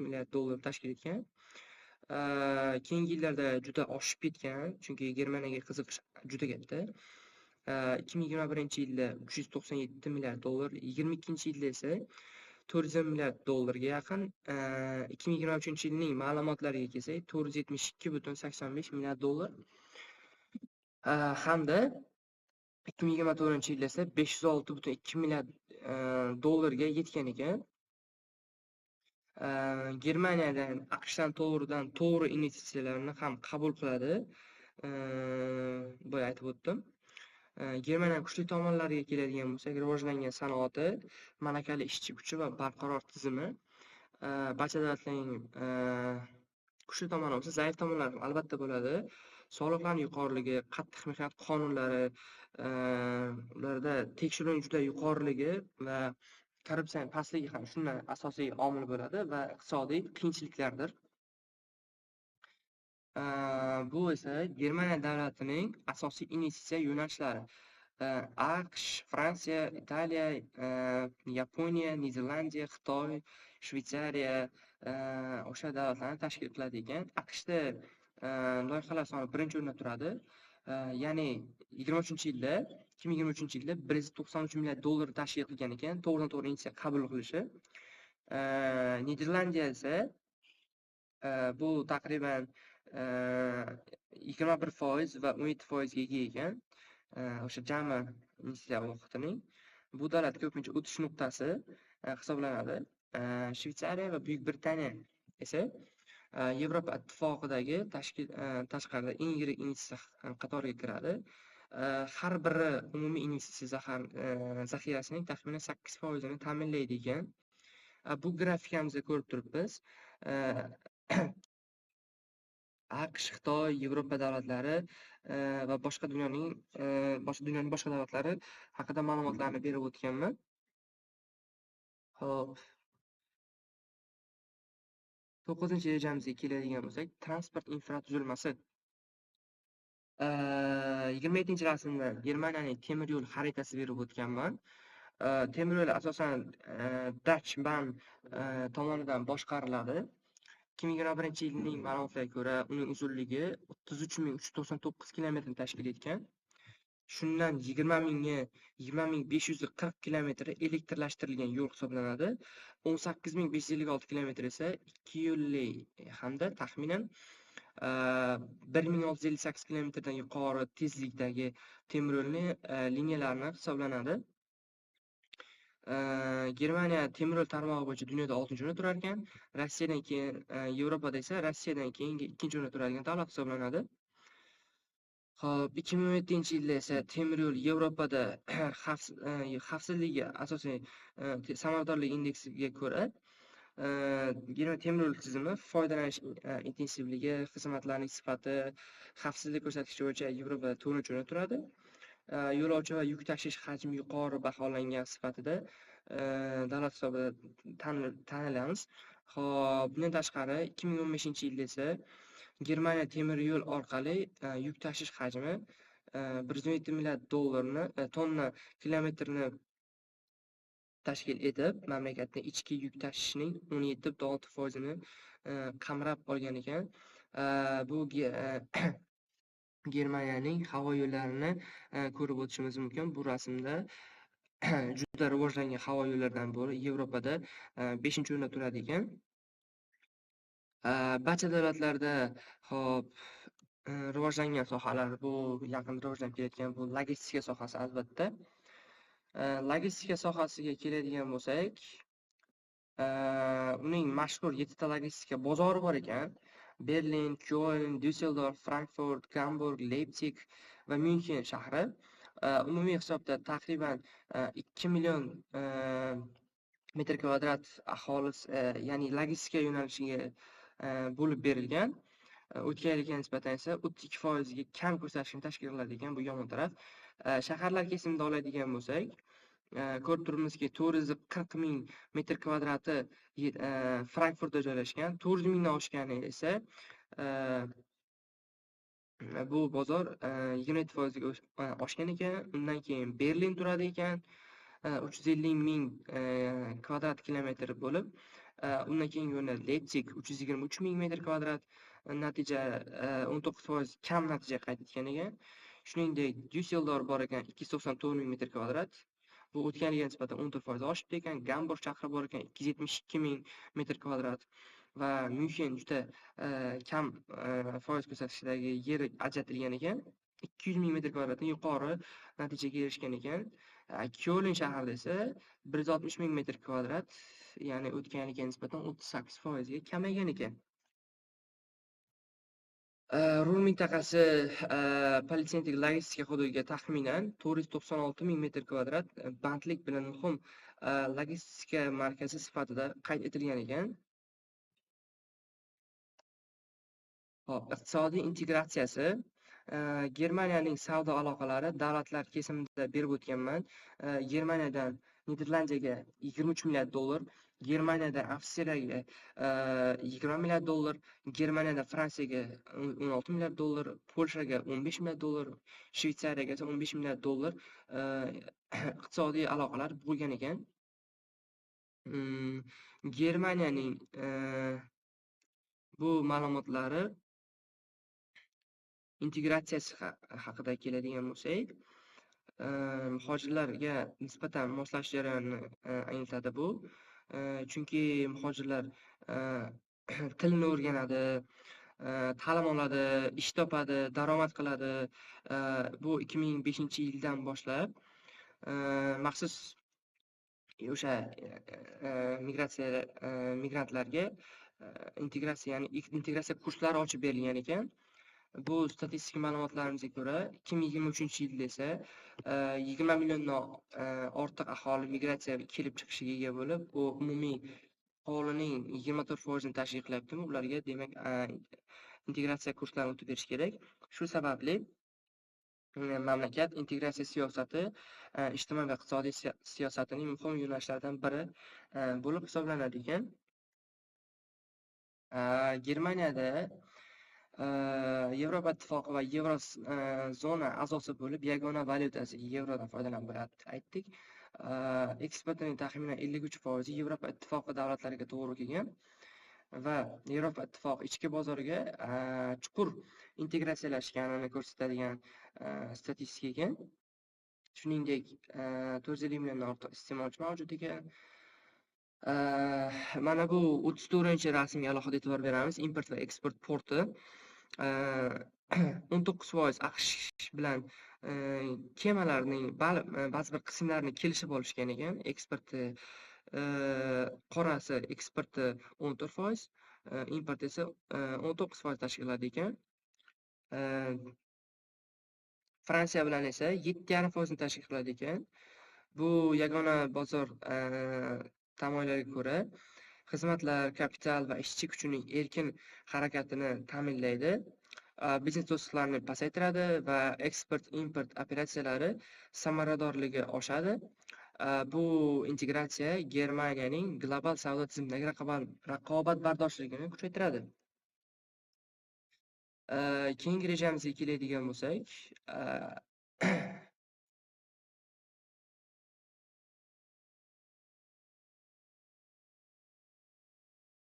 milliard dollar tashkil etgan. Keyingi yillarda juda oshib ketgan, chunki Germaniyaga qiziqish juda katta. 2021-yilda 397 milliard dollar, 2022-yilda esa 400 milliard dollarga yaqin, 2023-yilning ma'lumotlariga kelsak, 472,85 milliard dollar, hamda 2024-yilda esa 506,2 milliard dollarga yetgan ekan. Germaniyadan AQShdan to'g'ri investitsiyalarni ham qabul qiladi. Boya aytib o'tdim. Germaniya kuchli tomonlariga keladigan bo'lsak, rivojlangan sanoati, malakali ishchi kuchi va barqaror tizimi. Barcha davlatlarning kuchli tomoni bo'lsa, zaif tomonlari ham albatta bo'ladi. Soliqlarning yuqoriligi, qattiq mehnat qonunlari, ularda tekshiruvning juda yuqoriligi va korrupsiyaning pastligi ham shundan asosiy omil bo'ladi va iqtisodiy qiyinchiliklardir. Bu esa Germaniya davlatining asosiy investitsiya yo'nalishlari. AQSh, Fransiya, Italiya, Yaponiya, Niderlandiya, Xitoy, Shveysariya o'sha davlatlarni tashkil qiladi ekan. AQShda loyihalar soni birinchi o'rinda turadi. Ya'ni 2023-yilda 193 milliard dollar tashkil qilgan ekan, to'g'ridan-to'g'ri investitsiya qabul qilishi. Niderlandiya esa bu taqriban 21% va 17% ga ega ekan. O'sha jami investitsiya vaqtining bu davlat ko'pincha o'tish nuqtasi hisoblanadi. Shveysariya va Buyuk Britaniya esa Yevropa ittifoqidagi tashqarida eng yirik investitsiya qatoriga kiradi. Har biri umumiy investitsiya zaxirasining taxminan 8% ni ta'minlaydi ekan. Bu grafikamizda ko'rib turibmiz. AQSh, Xitoy, Yevropa davlatlari va boshqa dunyoning boshqa davlatlari haqida ma'lumotlarni berib o'tganman. Xo'p. 9-rejamizga keladigan bo'lsak, transport infratuzilmasi. 27-rasmda Germaniyaning temir yo'l xaritasi berib o'tganman. Temir yo'l asosan Deutsche Bahn tomonidan boshqariladi. 2021-yilning ma'lumotlariga ko'ra, uning uzunligi 33.399 kilometrni tashkil etgan. Shundan 20.540 kilometri elektrlashtirilgan yo'l hisoblanadi. 18.556 kilometr esa ikki yo'lli hamda taxminan 1658 kilometrdan yuqori tezlikdagi temir yo'lni liniyalarini hisoblanadi. Germaniya temir yo'l tarmog'i bo'yicha dunyoda 6-o'rinda turar ekan. Rossiyadan keyin, Yevropada esa Rossiyadan keyingi 2-o'rinda turadigan davlat hisoblanadi. Xo'p, 2017-yilda esa temir yo'l Yevropada xavfsizligi asosiy samaradorlik indeksiga ko'ra temir yo'l tizimi foydalanish intensivligi, xizmatlarning sifati, xavfsizlik ko'rsatkichi bo'yicha Yevropada 4-o'rinda turadi. Yo'lovchi va yuk tashish hajmi yuqori baholangan sifatida davlat hisobida tanilamiz. Xo'p, bundan tashqari 2015-yilda esa Germaniya temir yo'l orqali yuk tashish hajmi 117 milliard dollarni tonna kilometrni tashkil etib, mamlakatning ichki yuk tashishning 17.6% ni qamrab olgan ekan. Bu Germaniyaning havo yo'llarini ko'rib o'tishimiz mumkin. Bu rasmda juda rivojlangan havo yo'llaridan biri Yevropada 5-o'rinda turadi ekan. Barcha davlatlarda hop rivojlangan sohalar, bu yaqin rivojlanib kelayotgan bu logistika sohasi albatta. Logistika sohasiga keladigan bo'lsak, uning mashhur 7 ta logistika bozori bor ekan. Berlin, Köln, Düsseldorf, Frankfurt, Hamburg, Leipzig va München shahri. Umumiy hisobda taqriban 2 million metr kvadrat aholisi, ya'ni logistika yo'nalishiga bo'lib berilgan. O'tgan yilga nisbatan esa 32% ga kam ko'rsatkichni tashkil qiladi ekan, bu yomon taraf. Shaharlar kesimida oladigan bo'lsak, ko'rib turibmizki 440 ming metr kvadrati Frankfurtda joylashgan, 400 mingdan oshgani esa bu bozor 27% ga oshgan ekan. Undan keyin Berlin turadi ekan, 350 ming kvadrat kilometr bo'lib, Undan keyingi o'rinda Leipzig 323 ming metr kvadrat, natija 19% kam natija qayd etgan ekan. Shuningdek, Dyusseldorf bor ekan 294 ming metr kvadrat. Bu o'tgan yilga nisbatan 14% oshibdi ekan. Gamburg shahri bor ekan 272 ming metr kvadrat va Myunxen juda kam foiz ko'rsatkichdagi yer ajratilgan ekan. 200 ming metr kvadratdan yuqori natijaga erishgan ekan. Kyoln shahrida esa 160 ming metr kvadrat, ya'ni o'tgan yilga nisbatan 38% ga kamaygan ekan. Rul mintaqasi politsentrik logistika hududiga taxminan 496 ming metr kvadrat bandlik bilan muhim logistika markazi sifatida qayd etilgan ekan. Hop, iqtisodiy integratsiyasi. Germaniyaning savdo aloqalari davlatlar kesimida berib o'tganman. Germaniyadan Niderlandiyaga 23 milliard dollar, Germaniyadan Avstriyaga 20 milliard dollar, Germaniyadan Fransiyaga 16 milliard dollar, Polshaga 15 milliard dollar, Shveysariyaga esa 15 milliard dollar iqtisodiy aloqalar bo'lgan ekan. Germaniyaning bu ma'lumotlari integratsiyasi haqida keladigan bo'lsak, muhojirlarga nisbatan moslashish jarayonini anglatadi bu. Chunki muhojirlar tilni o'rganadi, ta'lim oladi, ish topadi, daromad qiladi. Bu 2005-yildan boshlab maxsus o'sha migrantlarga integratsiya kurslari ochib berilgan ekan. Bu statistik ma'lumotlarimizga ko'ra 2023-yilda esa 20 milliondan ortiq aholi migratsiya kelib chiqishiga ega bo'lib, bu umumiy aholining 24% tashkil qilyapti. Ularga demak integratsiya kurslarini o'tib berish kerak. Shu sababli mamlakat integratsiya siyosati ijtimoiy va iqtisodiy siyosatining muhim yo'nalishlaridan biri bo'lib hisoblanadi ekan. Germaniyada Yevropa ittifoqi va Yevrozona a'zosi bo'lib, yagona valyutasi yevrodan foydalanib bo'ladi aytdik. Eksportining taxminan 53% Yevropa ittifoqi davlatlariga to'g'ri kelgan va Yevropa ittifoqi ichki bozoriga chuqur integratsiyalashganini ko'rsatadigan statistika ekan. Shuningdek, 450 milliondan ortiq iste'molchi mavjud ekan. Mana bu 34-rasmga alohida e'tibor beramiz. Import va eksport porti 19% AQSh bilan kemalarning ba'zi bir qismlarini kelishib olishgan ekan. Eksporti qorasi eksporti 14%, import esa 19% tashkil qiladi ekan. Fransiya bilan esa 7,5% tashkil qiladi ekan. Bu yagona bozor tamoyillariga ko'ra xizmatlar, kapital va ishchi kuchining erkin harakatini ta'minlaydi, biznes to'siqlarini pasaytiradi va eksport-import operatsiyalari samaradorligi oshadi. Bu integratsiya Germaniyaning global savdo tizimidagi raqobatbardoshligini kuchaytiradi. Keyingi rejamizga keladigan bo'lsak,